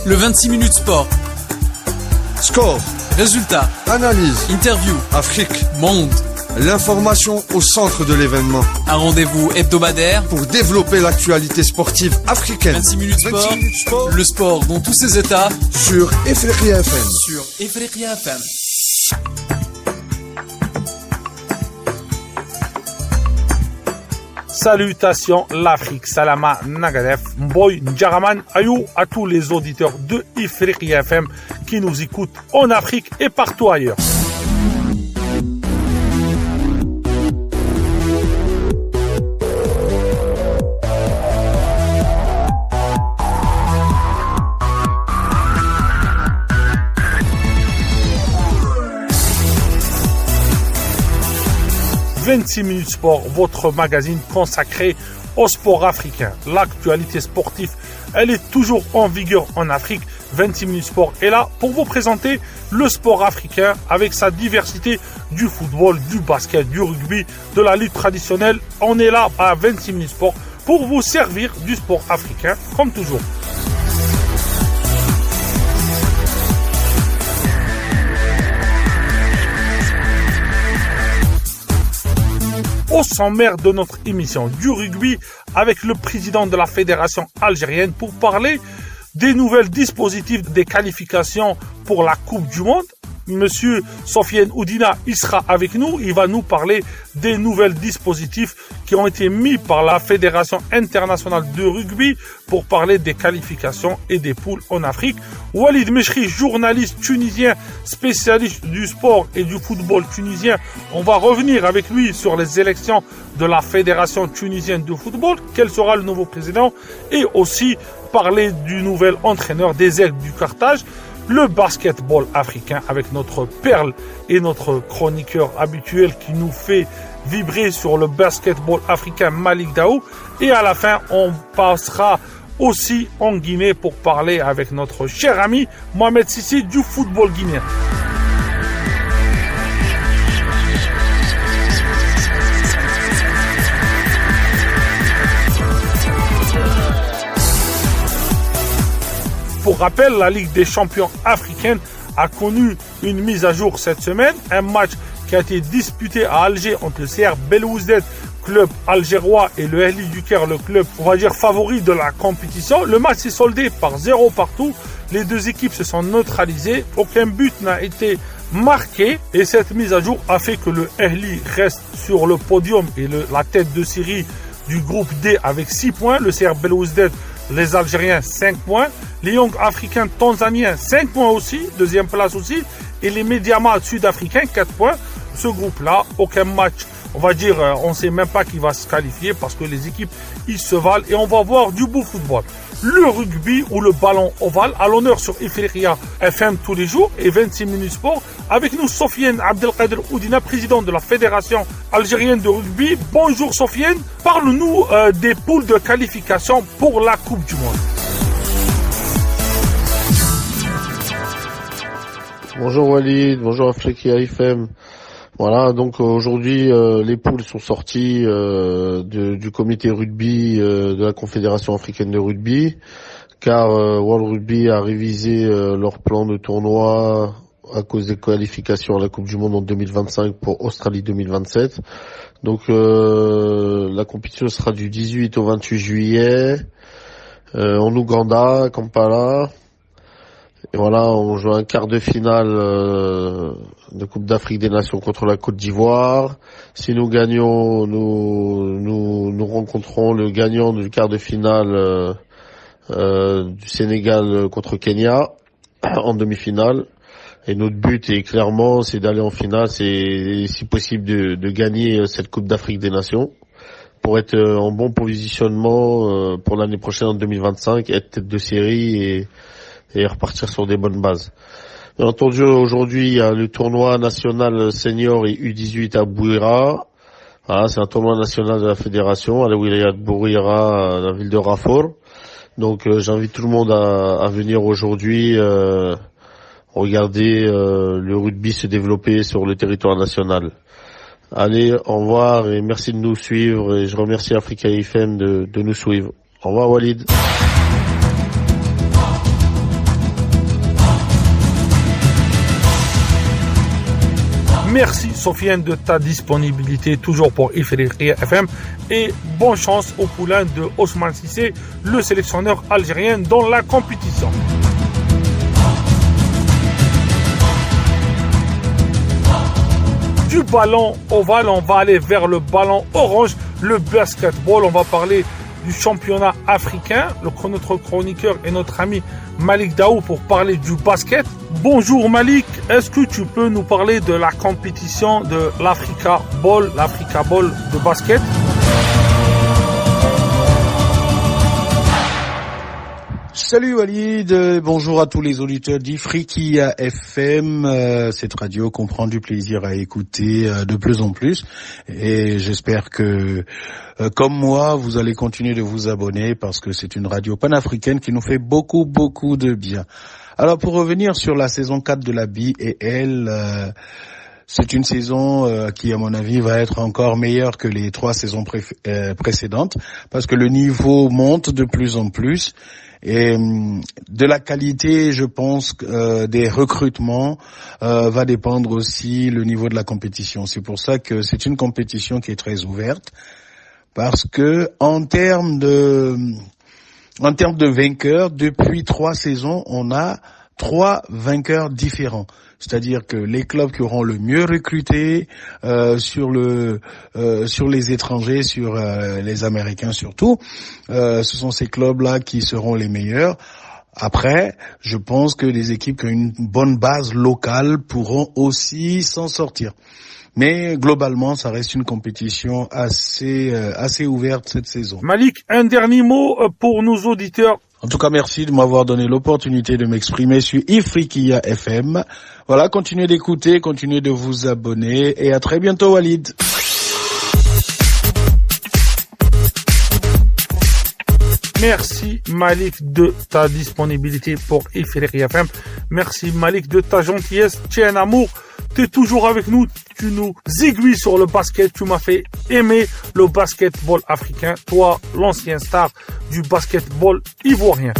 Le 26 minutes sport. Score, Résultats, analyse, interview, Afrique, monde. L'information au centre de l'événement. Un rendez-vous hebdomadaire Pour développer l'actualité sportive africaine. 26 minutes sport. 26 minutes sport. Le sport dans tous ses états Sur Ifriqiya FM. sur Ifriqiya FM. Salutations l'Afrique, Salama Nagadef, Mboy Ndjaraman, Ayou à tous les auditeurs de Ifriqiya FM qui nous écoutent en Afrique et partout ailleurs. « 26 minutes sport », votre magazine consacré au sport africain. L'actualité sportive, elle est toujours en vigueur en Afrique. 26 minutes sport est là pour vous présenter le sport africain avec sa diversité du football, du basket, du rugby, de la lutte traditionnelle. On est là à 26 minutes sport pour vous servir du sport africain comme toujours. Au sommaire de notre émission du rugby avec le président de la fédération algérienne pour parler des nouvelles dispositifs des qualifications pour la Coupe du Monde. Monsieur Sofiane Oudina, il sera avec nous. Il va nous parler des nouvelles dispositifs qui ont été mis par la Fédération internationale de rugby pour parler des qualifications et des poules en Afrique. Walid Mechri, journaliste tunisien, spécialiste du sport et du football tunisien. On va revenir avec lui sur les élections de la Fédération tunisienne de football. Quel sera le nouveau président? Et aussi parler du nouvel entraîneur des Aigles du Carthage. Le basketball africain avec notre perle et notre chroniqueur habituel qui nous fait vibrer sur le basketball africain, Malik Daou. Et à la fin, on passera aussi en Guinée pour parler avec notre cher ami Mohamed Sissi du football guinéen. Pour rappel, la Ligue des champions africaine a connu une mise à jour cette semaine. Un match qui a été disputé à Alger entre le CR Belouizdad, club algérois, et le Ahli du Caire, le club, on va dire, favori de la compétition. Le match s'est soldé par 0 partout. Les deux équipes se sont neutralisées. Aucun but n'a été marqué. Et cette mise à jour a fait que le Ahli reste sur le podium et la tête de série du groupe D avec 6 points. Le CR Belouizdad, les Algériens, 5 points. Les Young africains tanzaniens, 5 points aussi, deuxième place aussi. Et les Mediama sud-africains, 4 points. Ce groupe-là, aucun match, on va dire, on ne sait même pas qui va se qualifier parce que les équipes, ils se valent et on va voir du beau football. Le rugby ou le ballon ovale à l'honneur sur Ifriqiya FM tous les jours et 26 minutes sport. Avec nous, Sofiane Abdelkader Oudina, président de la Fédération algérienne de rugby. Bonjour Sofiane, parle-nous des poules de qualification pour la Coupe du Monde. Bonjour Walid, bonjour Ifriqiya FM. Voilà, donc aujourd'hui les poules sont sorties du comité rugby de la Confédération africaine de rugby, car World Rugby a révisé leur plan de tournoi à cause des qualifications à la Coupe du Monde en 2025 pour Australie 2027. Donc la compétition sera du 18 au 28 juillet en Ouganda, à Kampala. Et voilà, on joue un quart de finale de Coupe d'Afrique des Nations contre la Côte d'Ivoire. Si nous gagnons, nous rencontrons le gagnant du quart de finale du Sénégal contre Kenya en demi-finale. Et notre but est clairement, c'est d'aller en finale, c'est si possible de gagner cette Coupe d'Afrique des Nations pour être en bon positionnement pour l'année prochaine en 2025, être tête de série et repartir sur des bonnes bases. Bien entendu, aujourd'hui, il y a le tournoi national senior et U18 à Bouira. Voilà, c'est un tournoi national de la fédération à la wilaya de Bouira, la ville de Rafour. Donc, j'invite tout le monde à venir aujourd'hui regarder le rugby se développer sur le territoire national. Allez, au revoir et merci de nous suivre et je remercie Ifriqiya FM de nous suivre. Au revoir Walid. Merci Sofiane de ta disponibilité toujours pour Ifriqiya FM et bonne chance au poulain de Ousmane Cissé, le sélectionneur algérien dans la compétition. Du ballon ovale, on va aller vers le ballon orange, le basketball. On va parler du championnat africain. Notre chroniqueur est notre ami Malik Daou pour parler du basket. Bonjour Malik, est-ce que tu peux nous parler de la compétition de l'Africa Ball de basket? Salut Walid, bonjour à tous les auditeurs d'Ifriqiya FM. Cette radio qu'on prend du plaisir à écouter de plus en plus. Et j'espère que, comme moi, vous allez continuer de vous abonner parce que c'est une radio panafricaine qui nous fait beaucoup de bien. Alors pour revenir sur la saison 4 de la BAL, c'est une saison qui, à mon avis, va être encore meilleure que les 3 saisons précédentes parce que le niveau monte de plus en plus. Et de la qualité, je pense, des recrutements va dépendre aussi le niveau de la compétition. C'est pour ça que c'est une compétition qui est très ouverte, parce que en termes de vainqueurs, depuis 3 saisons, on a 3 vainqueurs différents. C'est-à-dire que les clubs qui auront le mieux recruté sur les étrangers, sur les Américains surtout, ce sont ces clubs-là qui seront les meilleurs. Après, je pense que les équipes qui ont une bonne base locale pourront aussi s'en sortir. Mais globalement, ça reste une compétition assez ouverte cette saison. Malik, un dernier mot pour nos auditeurs. En tout cas, merci de m'avoir donné l'opportunité de m'exprimer sur Ifriqiya FM. Voilà, continuez d'écouter, continuez de vous abonner et à très bientôt Walid. Merci Malik de ta disponibilité pour Ifriqiya FM. Merci Malik de ta gentillesse, tu es un amour. Tu es toujours avec nous, tu nous aiguilles sur le basket, tu m'as fait aimer le basketball africain, toi l'ancien star du basketball ivoirien.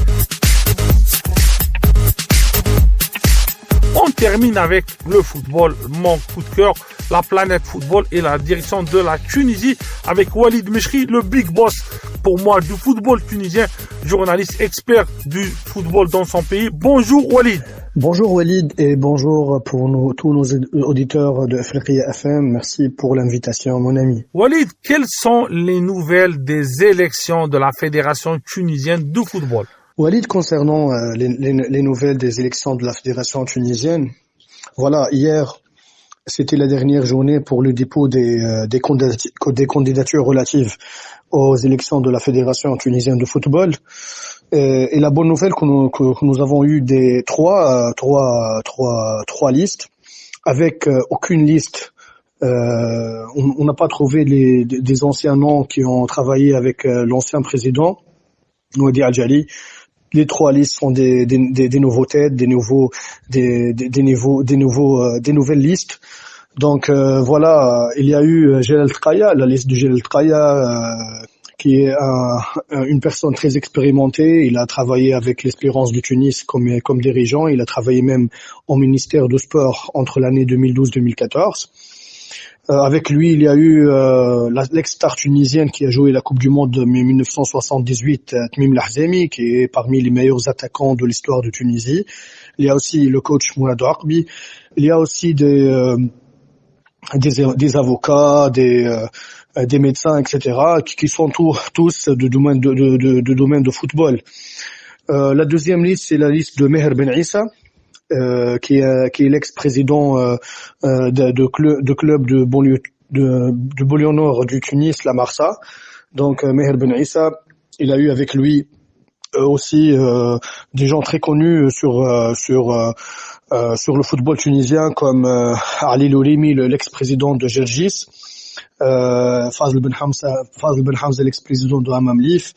On termine avec le football, mon coup de cœur, la planète football et la direction de la Tunisie avec Walid Mechri, le big boss pour moi du football tunisien, journaliste expert du football dans son pays. Bonjour Walid. Bonjour Walid et bonjour pour tous nos auditeurs de Ifriqiya FM. Merci pour l'invitation, mon ami. Walid, quelles sont les nouvelles des élections de la Fédération tunisienne de football? Walid, concernant les nouvelles des élections de la Fédération tunisienne, voilà, hier, c'était la dernière journée pour le dépôt des candidatures relatives aux élections de la Fédération tunisienne de football. Et la bonne nouvelle que nous avons eu des trois listes, avec aucune liste. On n'a pas trouvé des anciens noms qui ont travaillé avec l'ancien président, Nouadi Adjali. Les 3 listes sont des nouveaux têtes, des nouvelles listes. Donc voilà, il y a eu Jelal Tkaya, la liste de Jelal Tkaya, qui est une personne très expérimentée. Il a travaillé avec l'Espérance du Tunis comme dirigeant. Il a travaillé même au ministère du Sport entre l'année 2012-2014. Avec lui, il y a eu l'ex-star tunisienne qui a joué la Coupe du Monde de 1978, Tmim Lahzemi, qui est parmi les meilleurs attaquants de l'histoire de Tunisie. Il y a aussi le coach Mourad Akbi. Il y a aussi des avocats, des médecins, etc., qui sont tous de domaine de football. La deuxième liste, c'est la liste de Meher Ben Issa, qui est l'ex-président de club de banlieue nord du Tunis, la Marsa. Donc Meher Ben Issa, il a eu avec lui aussi des gens très connus sur le football tunisien comme Ali Lourimi, l'ex-président de Gergis, Fazl Ben Hamza, l'ex-président de Hammam Lif,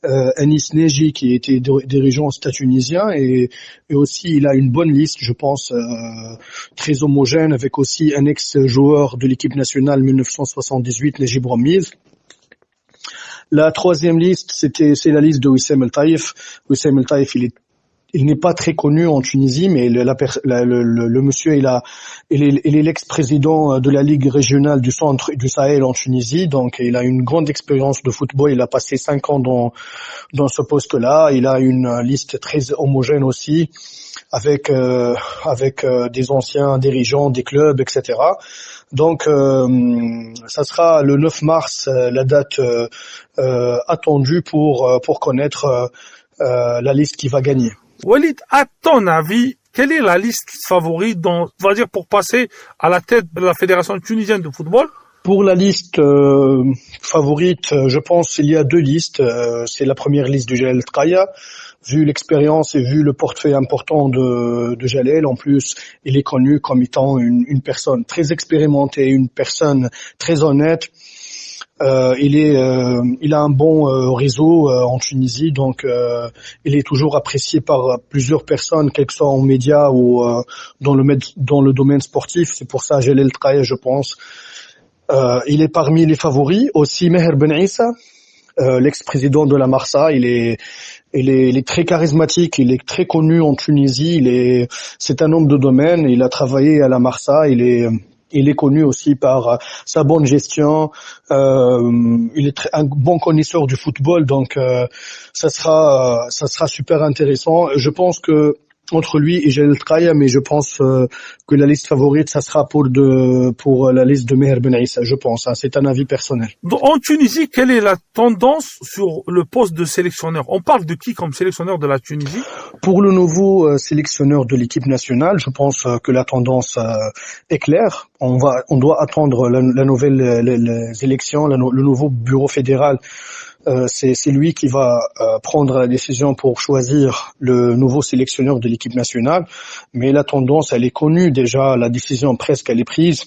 Anis Neji qui était dirigeant stade tunisien, et aussi il a une bonne liste, je pense, très homogène, avec aussi un ex-joueur de l'équipe nationale 1978, Najib Ramiz. La troisième liste, c'est la liste de Wissam El Taïf. Wissam El Taïf, il est il n'est pas très connu en Tunisie, mais le monsieur, il est l'ex-président de la Ligue régionale du Centre du Sahel en Tunisie, donc il a une grande expérience de football. Il a passé 5 ans dans ce poste-là. Il a une liste très homogène aussi, avec des anciens dirigeants des clubs, etc. Donc, ça sera le 9 mars la date attendue pour connaître la liste qui va gagner. Walid, à ton avis, quelle est la liste favorite on va dire, pour passer à la tête de la Fédération tunisienne de football? Pour la liste favorite, je pense qu'il y a 2 listes. C'est la première liste de Jalel Traya. Vu l'expérience et vu le portefeuille important de Jalel, en plus, il est connu comme étant une personne très expérimentée, une personne très honnête. Il a un bon réseau en Tunisie, donc il est toujours apprécié par plusieurs personnes, quels que soient en médias ou dans le domaine sportif. C'est pour ça Jalel Traya, je pense. Il est parmi les favoris. Aussi Meher Ben Issa, l'ex-président de la Marsa, il est très charismatique, il est très connu en Tunisie, c'est un homme de domaine, il a travaillé à la Marsa, il est connu aussi par sa bonne gestion, il est un bon connaisseur du football, donc ça sera super intéressant. Je pense que entre lui et Jalel Traya, mais je pense que la liste favorite, ça sera pour la liste de Meher Ben Issa, je pense. C'est un avis personnel. En Tunisie, quelle est la tendance sur le poste de sélectionneur? On parle de qui comme sélectionneur de la Tunisie? Pour le nouveau sélectionneur de l'équipe nationale, je pense que la tendance est claire. On doit attendre la nouvelle les élections, le nouveau bureau fédéral. C'est lui qui va prendre la décision pour choisir le nouveau sélectionneur de l'équipe nationale. Mais la tendance, elle est connue déjà. La décision presque, elle est prise.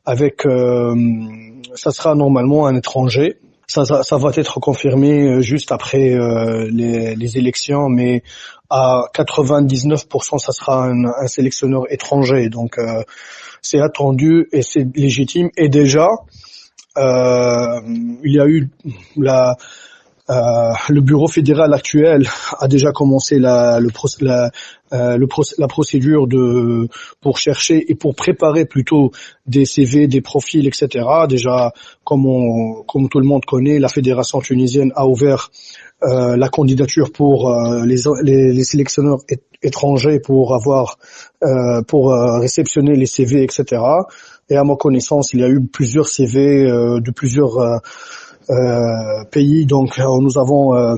Ça sera normalement un étranger. Ça va être confirmé juste après les élections, mais à 99%, ça sera un sélectionneur étranger. Donc, c'est attendu et c'est légitime. Et déjà, il y a eu le bureau fédéral actuel a déjà commencé la procédure pour chercher et pour préparer plutôt des CV, des profils, etc. Déjà, comme tout le monde connaît, la fédération tunisienne a ouvert la candidature pour les sélectionneurs étrangers pour réceptionner les CV, etc. Et à ma connaissance, il y a eu plusieurs CV de plusieurs pays. Donc, nous avons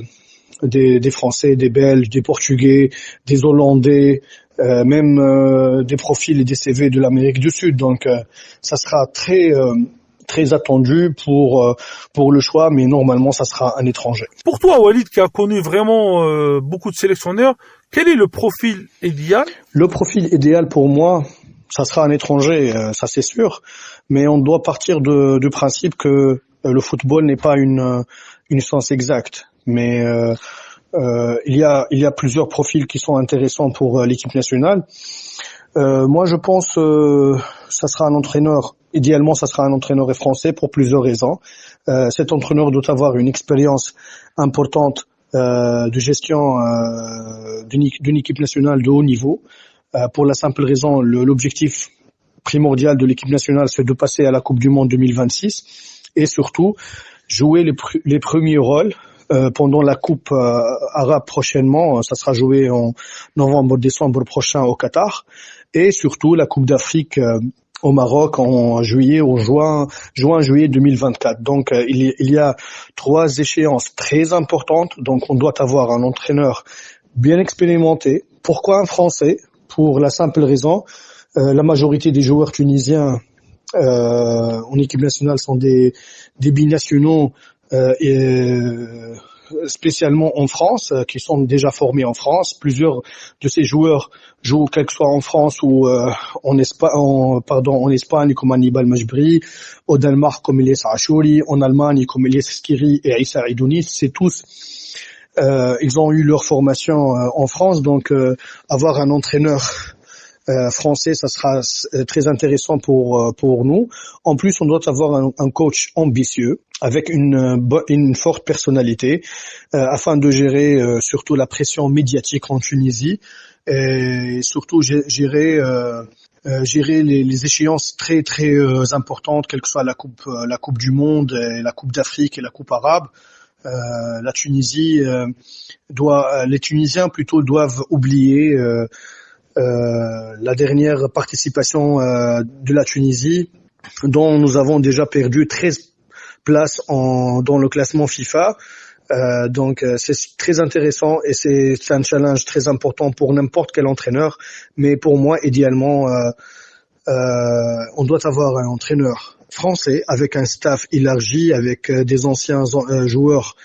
des Français, des Belges, des Portugais, des Hollandais, même des profils et des CV de l'Amérique du Sud. Donc, ça sera très attendu pour le choix, mais normalement, ça sera un étranger. Pour toi, Walid, qui a connu vraiment beaucoup de sélectionneurs, quel est le profil idéal? Le profil idéal pour moi, ça sera un étranger, ça c'est sûr, mais on doit partir du principe que le football n'est pas une science exacte, mais il y a plusieurs profils qui sont intéressants pour l'équipe nationale. Moi, je pense ça sera un entraîneur. Idéalement, ça sera un entraîneur français pour plusieurs raisons. Cet entraîneur doit avoir une expérience importante de gestion d'une équipe nationale de haut niveau. Pour la simple raison, l'objectif primordial de l'équipe nationale, c'est de passer à la Coupe du Monde 2026 et surtout jouer les premiers rôles pendant la Coupe arabe prochainement. Ça sera joué en novembre-décembre prochain au Qatar et surtout la Coupe d'Afrique au Maroc en juin-juillet 2024. Donc il y a 3 échéances très importantes. Donc on doit avoir un entraîneur bien expérimenté. Pourquoi un Français? Pour la simple raison, la majorité des joueurs tunisiens en équipe nationale sont des binationaux, spécialement en France, qui sont déjà formés en France. Plusieurs de ces joueurs jouent quel que soit en France ou en Espagne comme Hannibal Majbri, au Danemark comme Elias Achouri, en Allemagne comme Elias Skiri et Issa Idounis. C'est tous ils ont eu leur formation en France, donc avoir un entraîneur français, ça sera très intéressant pour nous. En plus, on doit avoir un coach ambitieux avec une forte personnalité afin de gérer surtout la pression médiatique en Tunisie et surtout gérer les échéances très très importantes, quelle que soit la coupe du monde, et la coupe d'Afrique et la coupe arabe. La Tunisie les Tunisiens plutôt doivent oublier la dernière participation de la Tunisie, dont nous avons déjà perdu 13 places dans le classement FIFA. Donc c'est très intéressant et c'est un challenge très important pour n'importe quel entraîneur. Mais pour moi, idéalement, on doit avoir un entraîneur français avec un staff élargi, avec des anciens joueurs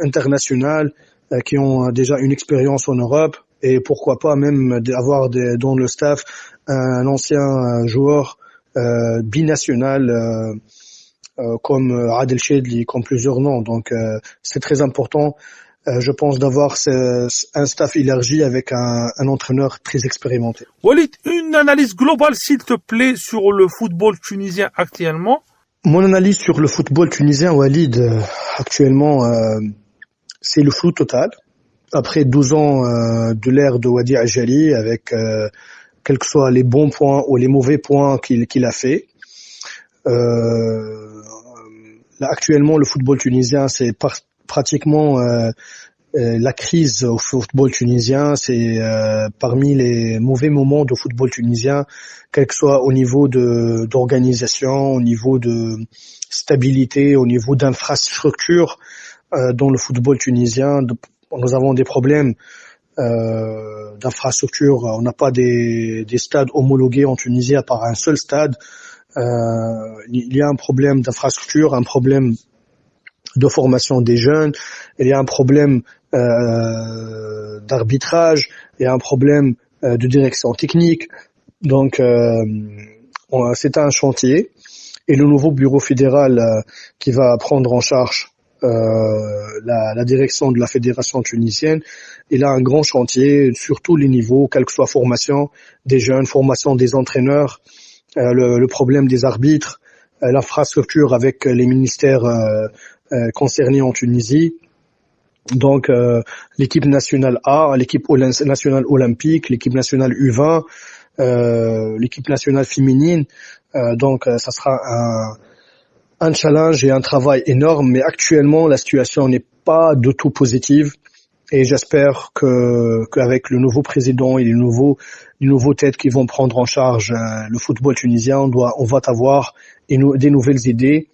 internationaux qui ont déjà une expérience en Europe, et pourquoi pas même avoir dans le staff un ancien joueur binational comme Adel Chedli, comme plusieurs noms. Donc c'est très important, je pense, d'avoir un staff élargi avec un entraîneur très expérimenté. Walid, une analyse globale s'il te plaît sur le football tunisien actuellement. Mon analyse sur le football tunisien, Walid, actuellement, c'est le flou total. Après 12 ans de l'ère de Wadi Ajali, avec quels que soient les bons points ou les mauvais points qu'il a fait. Là, actuellement, le football tunisien, c'est pratiquement la crise au football tunisien. C'est parmi les mauvais moments du football tunisien, quel que soit au niveau d'organisation, au niveau de stabilité, au niveau d'infrastructure. Dans le football tunisien, nous avons des problèmes d'infrastructure. On n'a pas des stades homologués en Tunisie à part un seul stade. Il y a un problème d'infrastructure, un problème de formation des jeunes, il y a un problème d'arbitrage, il y a un problème de direction technique. Donc c'est un chantier, et le nouveau bureau fédéral qui va prendre en charge la direction de la fédération tunisienne, il a un grand chantier sur tous les niveaux, quelle que soit formation des jeunes, formation des entraîneurs, le problème des arbitres, l'infrastructure avec les ministères concernés en Tunisie. Donc l'équipe nationale A, l'équipe nationale olympique, l'équipe nationale U20, l'équipe nationale féminine. Donc ça sera un challenge et un travail énorme, mais actuellement la situation n'est pas du tout positive, et j'espère qu'avec le nouveau président et les nouveaux têtes qui vont prendre en charge le football tunisien, on va avoir des nouvelles idées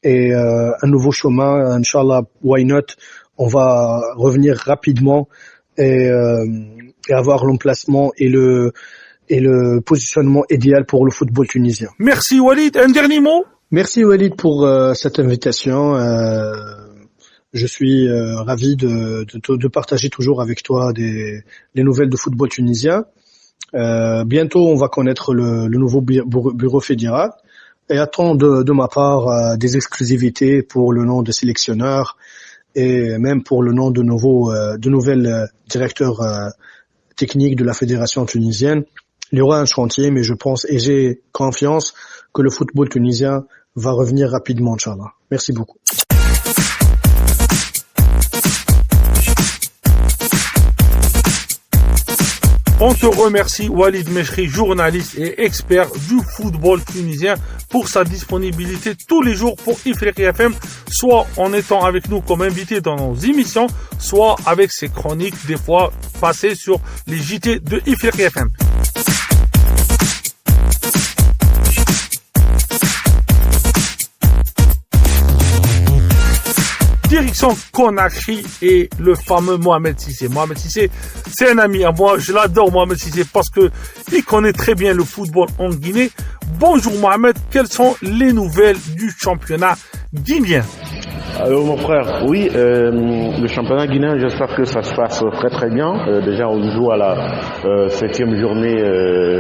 et un nouveau chemin. Inch'Allah, why not? On va revenir rapidement et avoir l'emplacement et le positionnement idéal pour le football tunisien. Merci Walid, un dernier mot? Merci Walid pour cette invitation. Je suis ravi de partager toujours avec toi les nouvelles de football tunisien. Bientôt, on va connaître le nouveau bureau fédéral, et attends de ma part des exclusivités pour le nom de sélectionneur et même pour le nom de nouvelles directeurs techniques de la fédération tunisienne. Il y aura un chantier, mais je pense et j'ai confiance que le football tunisien va revenir rapidement, Inch'Allah. Merci beaucoup. On te remercie Walid Mechri, journaliste et expert du football tunisien, pour sa disponibilité tous les jours pour Ifriqi FM, soit en étant avec nous comme invité dans nos émissions, soit avec ses chroniques des fois passées sur les JT de Ifriqi FM. Direction Conakry et le fameux Mohamed Cissé. Mohamed Cissé, c'est un ami à moi. Je l'adore, Mohamed Cissé, parce que il connaît très bien le football en Guinée. Bonjour Mohamed, quelles sont les nouvelles du championnat guinéen? Alors mon frère, oui, le championnat guinéen, j'espère que ça se passe très très bien. Déjà on joue à la 7e journée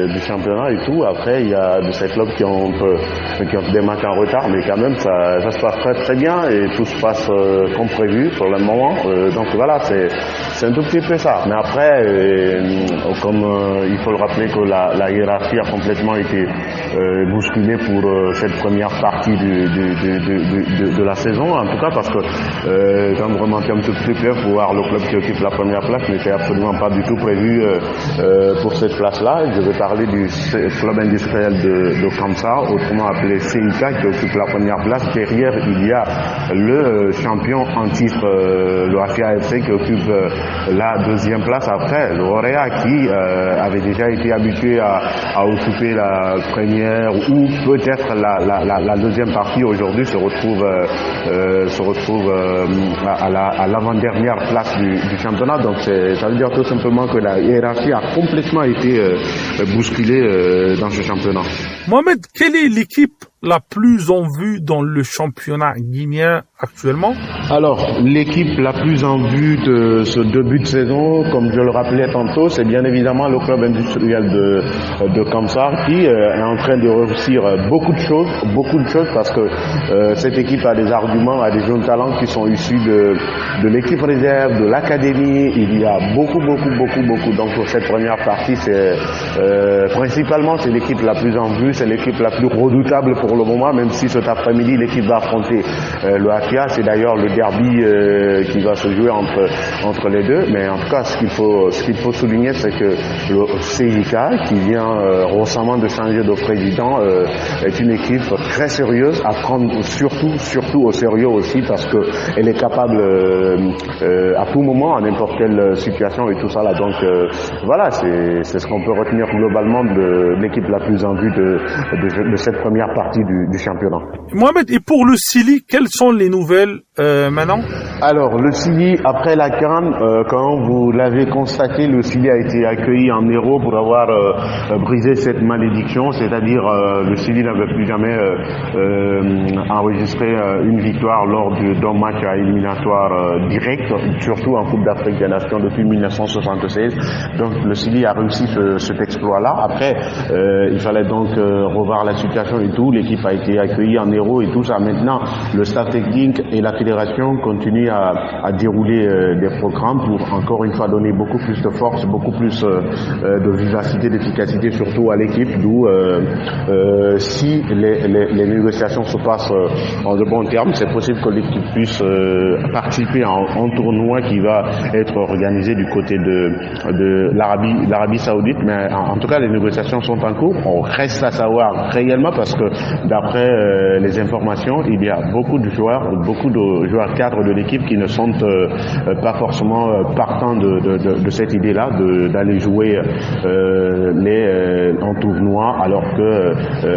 du championnat et tout. Après il y a de ces clubs qui ont des matchs en retard, mais quand même ça se passe très très bien et tout se passe comme prévu pour le moment. Donc voilà, c'est un tout petit peu ça. Mais après, comme il faut le rappeler que la hiérarchie a complètement été bousculée pour cette première partie de la saison, en tout cas parce que quand vous remontez un petit peu plus clair pour voir le club qui occupe la première place n'était absolument pas du tout prévu pour cette place-là. Je vais parler du club industriel de Kamsa, autrement appelé CIK, qui occupe la première place. Derrière, il y a le champion en titre, le Afia FC, qui occupe la 2e place. Après, le Orea, qui avait déjà été habitué à occuper la première ou peut-être la 2e partie, aujourd'hui se retrouve à l'avant-dernière place du championnat. Donc ça veut dire tout simplement que la hiérarchie a complètement été bousculée dans ce championnat. Mohamed, quelle est l'équipe la plus en vue dans le championnat guinéen actuellement? Alors, l'équipe la plus en vue de ce début de saison, comme je le rappelais tantôt, c'est bien évidemment le club industriel de Kamsar, qui est en train de réussir beaucoup de choses parce que cette équipe a des arguments, a des jeunes talents qui sont issus de l'équipe réserve, de l'académie. Il y a beaucoup. Donc pour cette première partie, principalement c'est l'équipe la plus en vue, c'est l'équipe la plus redoutable pour le moment, même si cet après-midi l'équipe va affronter le Afia. C'est d'ailleurs le derby qui va se jouer entre les deux. Mais en tout cas, ce qu'il faut souligner, c'est que le CIK, qui vient récemment de changer de président, est une équipe très sérieuse, à prendre surtout au sérieux aussi, parce que elle est capable à tout moment, à n'importe quelle situation et tout ça là. Donc voilà, c'est ce qu'on peut retenir globalement de l'équipe la plus en vue de cette première partie du championnat. Mohamed, et pour le Sili, quelles sont les nouvelles maintenant? Alors, le Sili, après la CAN, quand vous l'avez constaté, le Sili a été accueilli en héros pour avoir brisé cette malédiction, c'est-à-dire le Sili n'avait plus jamais enregistré une victoire lors d'un match à éliminatoire direct, surtout en Coupe d'Afrique des Nations depuis 1976. Donc le Sili a réussi cet exploit-là. Après, il fallait donc revoir la situation et tout. L'équipe a été accueillie en héros et tout ça. Maintenant, le staff technique et la fédération continuent à dérouler des programmes pour encore une fois donner beaucoup plus de force, beaucoup plus de vivacité, d'efficacité surtout à l'équipe. D'où si les négociations se passent en de bons termes, c'est possible que l'équipe puisse participer en tournoi qui va être organisé du côté de l'Arabie Saoudite. Mais en tout cas, les négociations sont en cours. On reste à savoir réellement parce que d'après les informations, il y a beaucoup de joueurs cadres de l'équipe qui ne sont pas forcément partants de cette idée-là d'aller jouer en tournoi alors que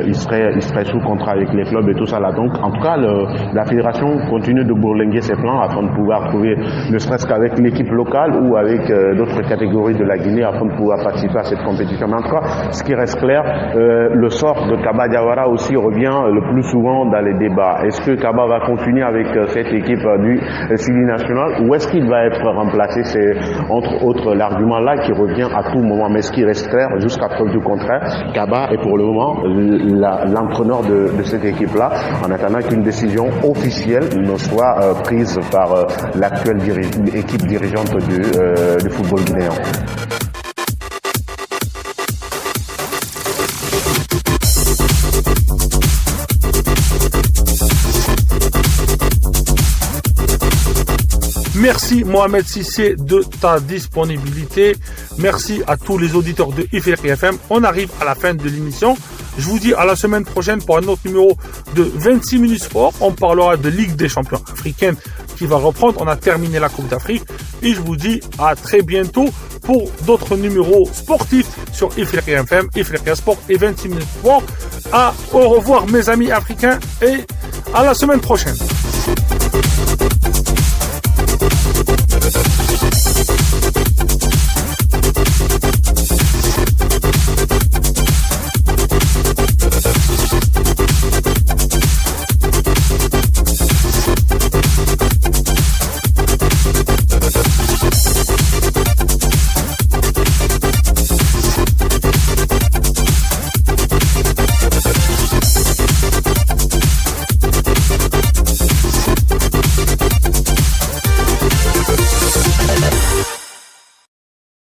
ils seraient sous contrat avec les clubs et tout ça là. Donc en tout cas, la fédération continue de bourlinguer ses plans afin de pouvoir trouver, ne serait-ce qu'avec l'équipe locale ou avec d'autres catégories de la Guinée, afin de pouvoir participer à cette compétition. Mais en tout cas, ce qui reste clair, le sort de Kaba Diawara aussi revient le plus souvent dans les débats. Est-ce que Kaba va continuer avec cette équipe du Sili national ou est-ce qu'il va être remplacé? C'est entre autres l'argument là qui revient à tout moment. Mais ce qui reste clair, jusqu'à preuve du contraire, Kaba est pour le moment l'entraîneur de cette équipe-là, en attendant qu'une décision officielle ne soit prise par l'actuelle équipe dirigeante du football guinéen. Merci Mohamed Cissé de ta disponibilité. Merci à tous les auditeurs de Ifriqi FM. On arrive à la fin de l'émission. Je vous dis à la semaine prochaine pour un autre numéro de 26 minutes sport. On parlera de Ligue des champions africaine qui va reprendre. On a terminé la Coupe d'Afrique. Et je vous dis à très bientôt pour d'autres numéros sportifs sur Ifriqi FM, Ifriqi Sport et 26 minutes sport. Au revoir mes amis africains et à la semaine prochaine.